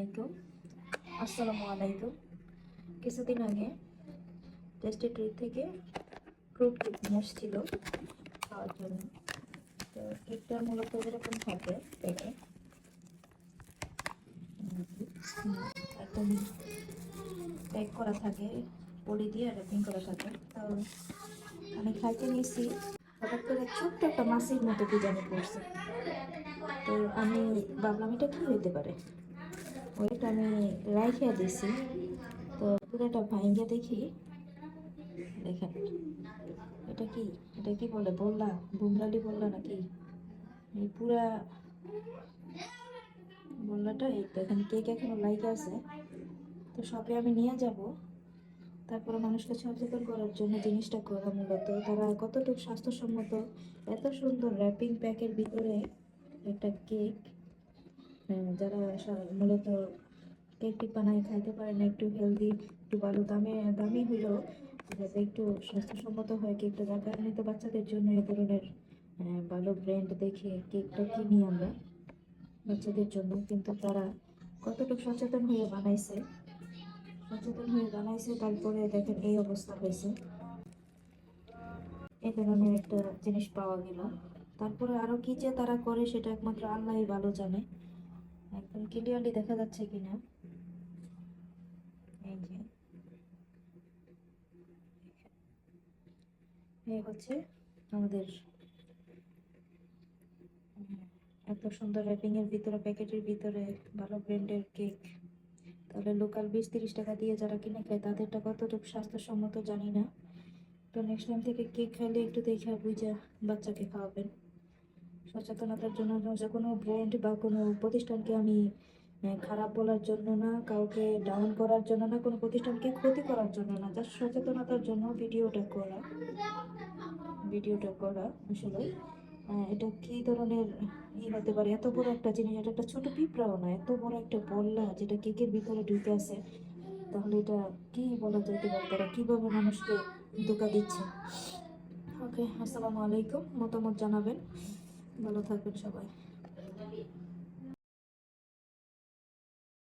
আলাইকুম। আসসালামু আলাইকুম। কিছুদিন আগে টেস্টি ট্রিট থেকে ফ্রুট কেক নিয়ে আসছিল খাওয়ার জন্য। তো কেকটা মূলত যেরকম থাকে প্যাকে একদম প্যাক করা থাকে, পলি দিয়ে র্যাপিং করা থাকে। তো আমি খাইতে নিয়েছি, হঠাৎ করে ছোট্ট একটা মাছের মতো কি জানি পড়ছে। তো আমি ভাবলাম এটা কি হইতে পারে, ওইটা আমি রাইখা দিছি। তো পুরোটা ভাঙ্গে দেখি, দেখেন এটা কি, এটা কি বলে বললা, বুমরালি বললা নাকি, এই পুরা বললাটা এই দেখেন কেক এখনো লাইকে আছে। তো শপে আমি নিয়ে যাব, তারপরে মানুষকে সচেতন করার জন্য জিনিসটা করা। মূলত তারা কতটুকু স্বাস্থ্যসম্মত, এত সুন্দর র্যাপিং প্যাকের ভিতরে একটা কেক, যারা মূলত কেকটি বানায় খাইতে পারে না, একটু হেলদি, একটু ভালো দামি হইলেও যাতে একটু স্বাস্থ্যসম্মত হয় কেকটা, যার কারণে তো বাচ্চাদের জন্য এ ধরনের ভালো ব্র্যান্ড দেখে কেকটা কিনি আমরা বাচ্চাদের জন্য। কিন্তু তারা কতটুকু সচেতন হয়ে বানাইছে, তারপরে দেখেন এই অবস্থা হয়েছে। এই ধরনের একটা জিনিস পাওয়া গেল। তারপরে আরো কি যে তারা করে সেটা একমাত্র আল্লাহই ভালো জানে। একদম ক্লিয়ারলি দেখা যাচ্ছে কিনা, এই যে এই হচ্ছে আমাদের এত সুন্দর র্যাপিং এর ভিতরে, প্যাকেটের ভিতরে ভালো ব্র্যান্ডের কেক। তাহলে লোকাল 20-30 টাকা দিয়ে যারা কিনে খায় তাদেরটা কতটুকু স্বাস্থ্যসম্মত জানি না। তো নেক্সট টাইম থেকে কেক খাইলে একটু দেখে বুঝে বাচ্চাকে খাওয়াবেন। সচেতনতার জন্য, যে কোনো ব্র্যান্ড বা কোনো প্রতিষ্ঠানকে আমি খারাপ বলার জন্য না, কাউকে ডাউন করার জন্য না, কোনো প্রতিষ্ঠানকে ক্ষতি করার জন্য না, জাস্ট সচেতনতার জন্য ভিডিওটা করা আসলে। এটা কি ধরনের হতে পারে, এত বড় একটা জিনিস, এটা একটা ছোট পিঁপড়াও না, এত বড় একটা বল্লা যেটা কেকের ভিতরে ঢুকে আছে। তাহলে এটা কি বলা যেতে পারে, তারা কিভাবে মানুষকে ধোঁকা দিচ্ছে। ওকে, আসসালামু আলাইকুম। মতামত জানাবেন, ভালো থাকবেন সবাই।